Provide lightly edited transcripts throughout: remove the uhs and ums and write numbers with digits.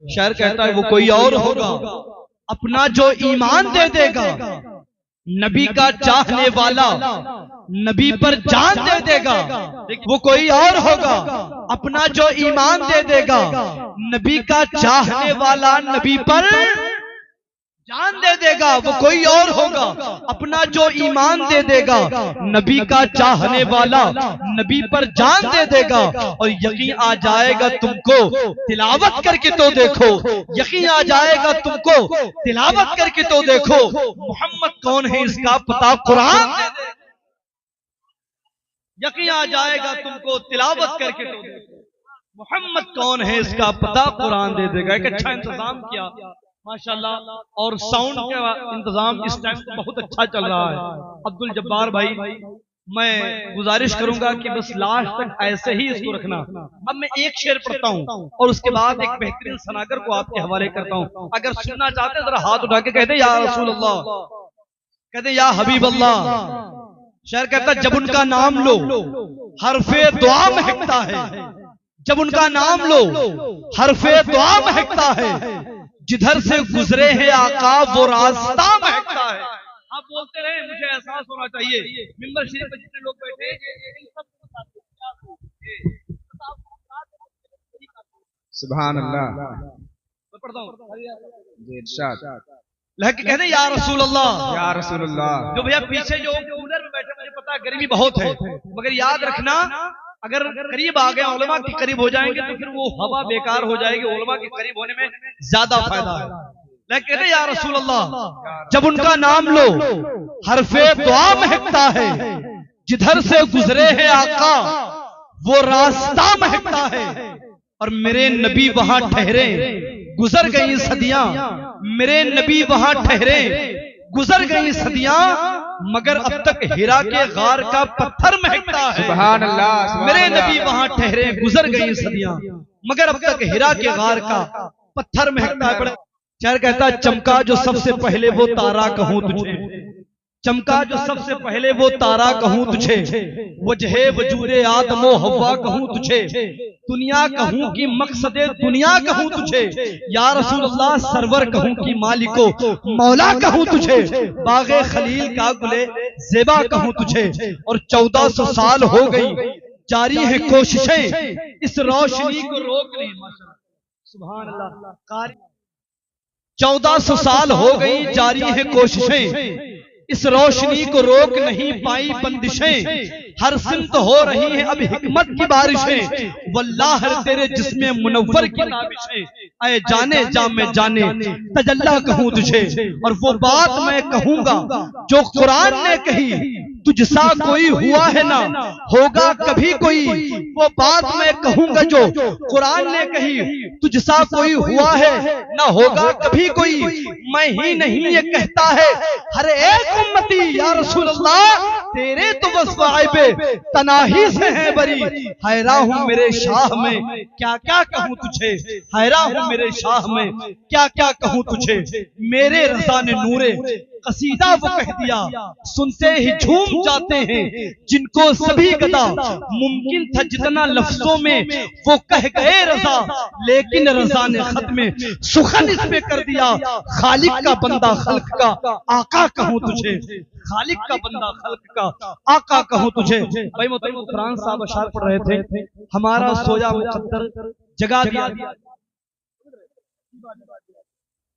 शायर कहता है वो कोई और होगा, अपना जो ईमान दे देगा, नबी का चाहने वाला नबी पर जान दे देगा। वो कोई और होगा, अपना जो ईमान दे देगा, नबी का चाहने वाला नबी पर जान दे देगा। वो कोई और होगा, अपना जो ईमान दे देगा, नबी का चाहने वाला नबी पर जान दे देगा। और यकीन आ जाएगा तुमको, तिलावत करके तो देखो, यकीन आ जाएगा तुमको, तिलावत करके तो देखो, मोहम्मद कौन है इसका पता कुरान दे दे। यकीन आ जाएगा तुमको, तिलावत करके तो देखो, मोहम्मद कौन है इसका पता कुरान दे देगा। एक अच्छा इंतजाम किया माशाल्लाह, और साउंड का इंतजाम इस टाइम बहुत अच्छा चल रहा है। अब्दुल जब्बार भाई, मैं गुजारिश करूंगा कि बस लास्ट तक ऐसे ही इसको रखना। अब मैं एक शेर पढ़ता हूं और उसके बाद एक बेहतरीन सनागर को आपके हवाले करता हूं। अगर सुनना चाहते हैं जरा हाथ उठा के कहते या रसूल अल्लाह, कहते या हबीब अल्लाह। शेर कहता जब उनका नाम लो हरफे दुआ महकता है, जब उनका नाम लो हरफे दुआ महकता है, जिधर से गुजरे हैं आका वो रास्ता महकता है। आप बोलते रहे, मुझे एहसास होना चाहिए मिंबर शरीफ पर जितने लोग बैठे इन सब सुभान अल्लाह। मैं पढ़ता हूं जी इरशाद। लहके कहते या रसूल अल्लाह, या रसूल अल्लाह। जो भैया पीछे जो कूलर में बैठे, मुझे पता है गर्मी बहुत है, मगर याद रखना अगर करीब आ गए, उलमा के करीब हो जाएंगे तो फिर वो हवा बेकार हो जाएगी। उलमा के करीब होने में ज्यादा फायदा है। लेकिन कहते या रसूल अल्लाह, जब उनका नाम लो हरफे दुआ महकता है, जिधर से गुजरे हैं आका वो रास्ता महकता है। और मेरे नबी वहां ठहरे, गुजर गई सदियां, मेरे नबी वहां ठहरे, गुजर गई सदियां, मगर अब तक हिरा के गार का पत्थर महकता है। सुभान अल्लाह। मेरे नबी वहां ठहरे, गुजर गई सदियां, मगर अब तक हिरा के गार का पत्थर महकता है। बड़े शायर कहता है चमका जो सबसे पहले वो तारा कहूं तुझे, चमका जो सबसे पहले वो तारा कहूं तुझे, वजहे वजूदे आदमो हव्वा कहूं तुझे, दुनिया कहूं कि मकसदे दुनिया कहूं तुझे, या रसूल अल्लाह सरवर कहूं कि मालिको मौला कहूं तुझे, बागे खलील का गुले ज़ेबा कहूं तुझे। और 1400 साल हो गई जारी है कोशिशें, इस रोशनी को रोक नहीं। सुभान अल्लाह। 1400 साल हो गई जारी है कोशिशें, इस रोशनी को रोक नहीं पाई बंदिशें, हर सिमत हो रही है अब हिकमत की बारिशें, वल्लाह तेरे जिस्मे मुनव्वर की नाबिशें, ऐ जाने जा मैं जाने तजल्ला कहूं तुझे। और वो बात मैं कहूंगा जो कुरान ने कही, तुझसा कोई हुआ है ना होगा कभी कोई, वो बात मैं कहूंगा जो कुरान ने कही, तुझसा कोई हुआ है ना होगा कभी कोई। मैं ही नहीं ये कहता है हर एक उम्मती, या रसूल अल्लाह तेरे तो बस वाइबे तनाही से है बरी, हैरा हूं मेरे शाह में क्या क्या कहूं तुझे, हैरा हूं मेरे शाह में क्या क्या कहूं तुझे। मेरे रज़ा ने नूरे कसीदा वो कह दिया, सुनते ही झूम जाते हैं जिनको सभी गदा, मुमकिन था जितना लफ्जों में वो कह गए रज़ा, लेकिन रज़ा ने खत में सुखन इस पे कर दिया, खालिक का बंदा खल्क का आका कहूं तुझे, खालिक का बंदा खल्क का आका कहूं तुझे। भाई मोहतरम फरहान साहब अशार पढ़ रहे थे, हमारा सोया मुकद्दर जगा दिया।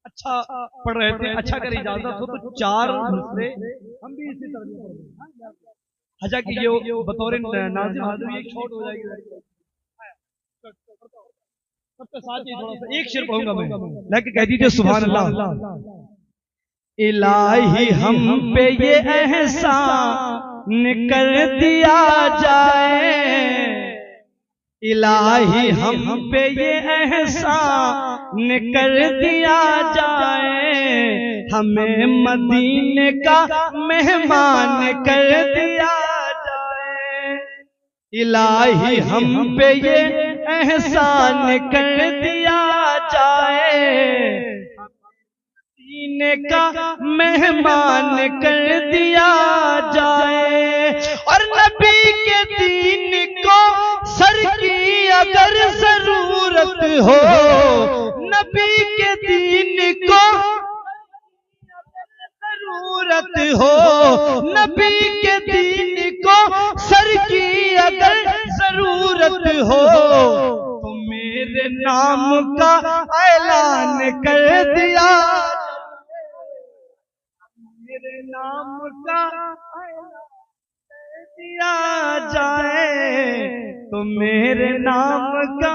अच्छा पढ़ रहे थे, अच्छा अगर इजाजत हो तो 4 मिसरे हम भी इसी तरह हजा की ये बतौर नाज़िम हाजिर एक शॉट हो जाएगी सबके साथ ही। थोड़ा सा एक शेर कहूंगा मैं, लेकिन कह दीजिए सुभान अल्लाह। इलाही हम पे ये एहसान कर दिया जाए, इलाही हम पे ये एहसान कर दिया जाए, हमें मदीने का मेहमान कर दिया जाए, इलाही हम पे ये एहसान कर दिया जाए, मदीने का मेहमान कर दिया जाए। और नबी के दीन को सर की अगर जरूरत हो, नबी के दीन को जरूरत हो, नबी के दीन को सर की अगर जरूरत हो, तो मेरे नाम का ऐलान कर दिया, मेरे नाम का दिया जाए, तो मेरे नाम का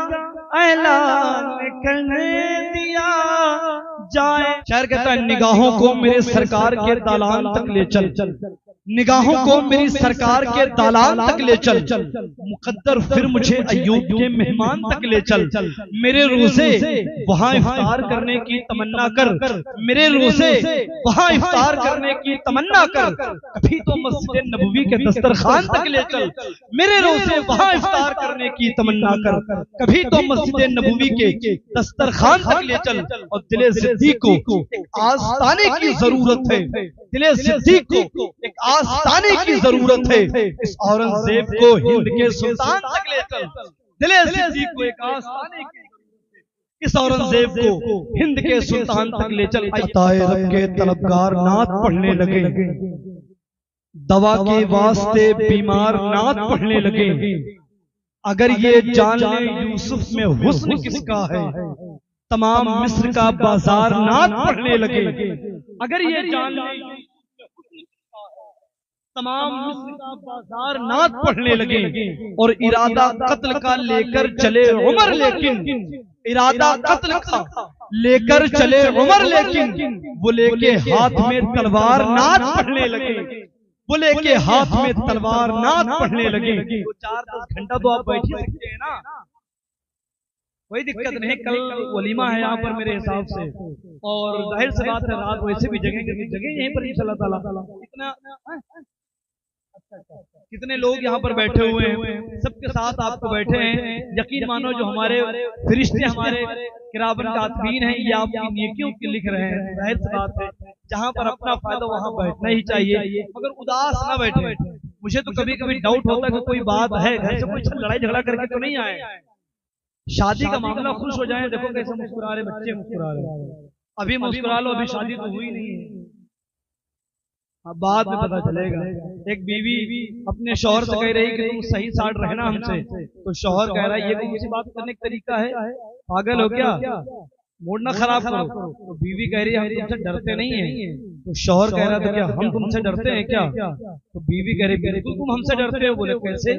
ऐलान करने दिया जाए। शायर कहता है निगाहों को मेरे सरकार के दालान तक ले चल, निगाहों को मेरी सरकार के दालान तक ले चल, मुकद्दर फिर मुझे अय्यूब के मेहमान तक ले चल, मेरे रोजे वहां इफ्तार करने की तमन्ना कर, मेरे रोजे वहां इफ्तार करने की तमन्ना कर, कभी तो मस्जिद नबवी के दस्तरखान तक ले चल, मेरे रोजे वहां इफ्तार करने की तमन्ना कर, कभी तो मस्जिद नबवी के दस्तरखान तक ले चल। और दिले सिद्दीक को एक आस्ताने की जरूरत है, दिले सिद्दीक को एक आस्ताने की जरूरत है, इस औरंगजेब को हिंद के सुल्तान तक ले चल, दिले सिद्दीक को एक आस्ताने की, इस औरंगजेब को हिंद के सुल्तान तक ले चल। रब के तलबगार नात पढ़ने लगे, दवा के वास्ते बीमार नात पढ़ने लगे, अगर ये जान ले यूसुफ में हुस्न किसका है, तमाम मिस्र का बाजार नात पढ़ने लगे, अगर ये जान ले तमाम मिस्र का बाजार नात पढ़ने लगे, और इरादा कत्ल का लेकर चले उमर, लेकिन इरादा कत्ल का लेकर चले उमर, लेकिन वो लेके हाथ में तलवार नात पढ़ने लगे, वो लेके हाथ में तलवार नात पढ़ने लगे। 4-10 घंटा तो आप बैठ ही सकते हैं ना, कोई दिक्कत नहीं। कल वलीमा है यहाँ पर मेरे हिसाब से, और जाहिर सी बात है रात वैसे भी जगह यहीं पर इंशाअल्लाह ताला। कितने लोग यहाँ पर बैठे हुए हैं, सबके साथ आपको बैठे हैं, यकीन मानो जो हमारे फरिश्ते हमारे किरामन कातिबीन हैं, ये आपकी नेकियों की लिख रहे हैं। जाहिर सी बात है जहाँ पर अपना फायदा वहाँ बैठना ही चाहिए, मगर उदास ना बैठे। मुझे तो कभी कभी डाउट होता है कि कोई बात है, घर से कोई लड़ाई झगड़ा करके तो नहीं आए, शादी का मामला खुश हो जाए, देखो कैसे मुस्कुरा रहे बच्चे, मुस्कुरा रहे, अभी मुस्कुरा लो, अभी शादी तो हुई नहीं है, अब बाद में पता चलेगा। एक बीवी अपने शौहर से कह रही कि तुम सही साथ रहना हमसे, तो शौहर कह रहा है ये कौन सी बात करने का तरीका है, पागल हो क्या, मूड ना खराब करो। तो बीवी कह रही है हम तुमसे डरते नहीं है, तो शौहर कह रहा था क्या हम तुमसे डरते हैं क्या, तो बीवी कह रही बिल्कुल तुम हमसे डरते हो। बोले कैसे,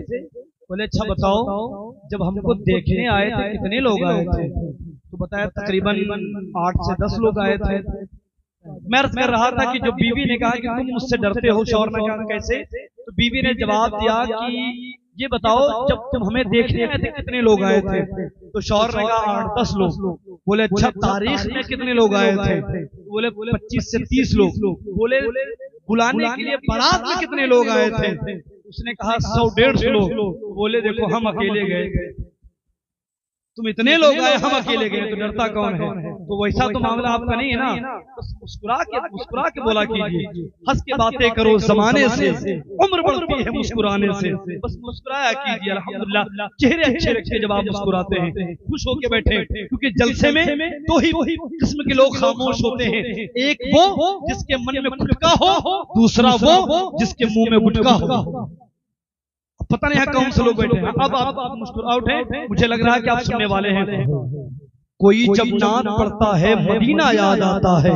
बोले अच्छा बताओ जब हमको देखने आए थे कितने लोग आए थे, तो बताया तकरीबन 8 से 10 लोग आए थे। मैं अर्ज कर रहा था कि जो बीवी ने कहा कि तुम मुझसे डरते हो, शौहर ने कहा कैसे, तो बीवी ने जवाब दिया कि ये बताओ जब तुम हमें देखने आए थे कितने लोग आए थे, तो शौहर ने कहा 8-10 लोग। बोले अच्छा तारीख में कितने लोग आए थे, बोले 25 से 30 लोग। बोले बुलाने के लिए बारात में कितने लोग आए थे, उसने कहा 100-150 लोग। बोले देखो हम अकेले गए थे, तुम इतने लोग आए हम अकेले गए, तो डरता कौन है। तो वैसा तो मामला आपका नहीं है ना, बस मुस्कुरा के बोला कीजिए, हंस के बातें करो जमाने से, उम्र बढ़ती है मुस्कुराने से, बस मुस्कुराया कीजिए। अल्हम्दुलिल्लाह चेहरे अच्छे रखे जब आप मुस्कुराते हैं, खुश होके बैठे, क्योंकि जलसे में दो ही किस्म के लोग खामोश होते हैं, एक वो जिसके मन में गुटका हो, दूसरा वो जिसके मुंह में गुटका हो। पता नहीं कौन से लोग बैठे हैं। अब आप मुस्कुरा उठे, मुझे लग रहा है कि आप सुनने वाले हैं। कोई जब नात पढ़ता है मदीना याद आता है,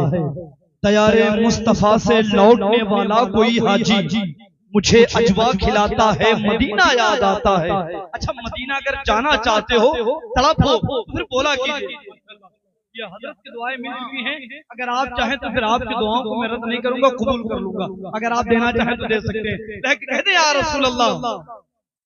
तैयारे मुस्तफा से लौटने वाला कोई हाजी मुझे अजवा खिलाता है मदीना याद आता है। अच्छा मदीना अगर जाना चाहते हो, तड़प हो, फिर बोला कीजिए ये हजरत की दुआएं मिल चुकी हैं, अगर आप चाहें तो फिर आपकी दुआओं को मैं रद्द नहीं करूंगा, कबूल कर लूंगा। अगर आप देना चाहें तो दे सकते हैं, लेकिन कहते या रसूल अल्लाह,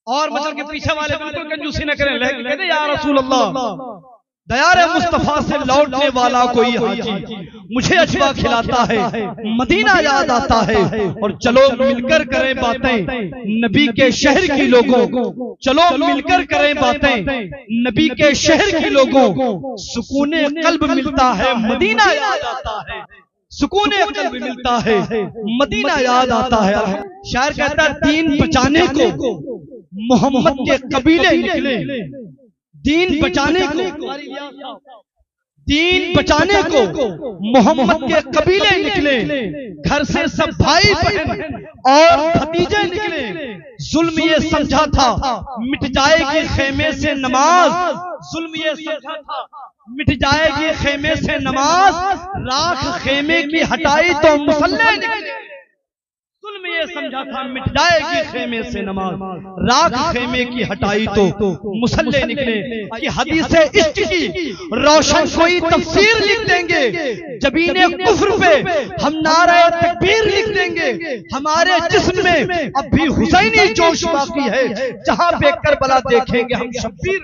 और मतलब के पीछे वाले बिल्कुल कंजूसी न करें, लेकिन कहते या रसूल अल्लाह दयारे मुस्तफा से लौटने वाला कोई हाजी मुझे अजवा खिलाता है, मदीना याद आता है। और चलो मिलकर करें बातें नबी के शहर की लोगों, चलो मिलकर करें बातें नबी के शहर की लोगों, सुकूने कल्ब मिलता है मदीना याद आता है, सुकूने कल्ब मिलता है मदीना याद आता है। शायर कहता है दीन बचाने को मोहम्मद के कबीले निकले, दीन बचाने को दीन बचाने को मोहम्मद के कबीले निकले, घर से सब भाई बहन और भतीजे निकले। जुल्म ये समझा था मिट जाएगी खेमे से नमाज, जुल्म ये समझा था मिट जाएगी खेमे से नमाज, राख खेमे की हटाई तो मुसल्ले निकले। जुल्म ये समझा था मिट जाएगी खेमे से नमाज, राख खेमे की हटाई तो मुसल्ले निकले। कि हदीसे इश्क की रोशन कोई तफसीर लिख देंगे, जबीने कुफ्र पे हम नारे तकबीर लिख देंगे। हमारे जिस्म में अब भी हुसैनी जोश बाकी है, जहां पे करबला देखेंगे हम शब्बीर।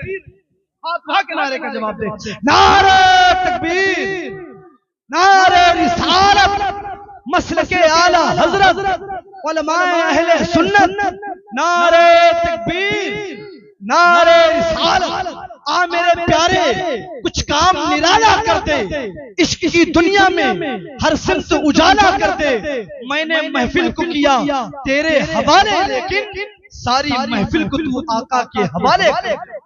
हाथ के नारे का जवाब दे, नारे तकबीर, नारे रिसालत, मसलके आला हजरत, उलमाए अहले सुन्नत, नारे तकबीर, नारे रिसालत। आ मेरे प्यारे कुछ काम निराला कर दे, इश्क की दुनिया में हर सिमत उजाला कर दे। मैंने महफिल को किया तेरे हवाले, लेकिन सारी महफिल को तू आका के हवाले कर।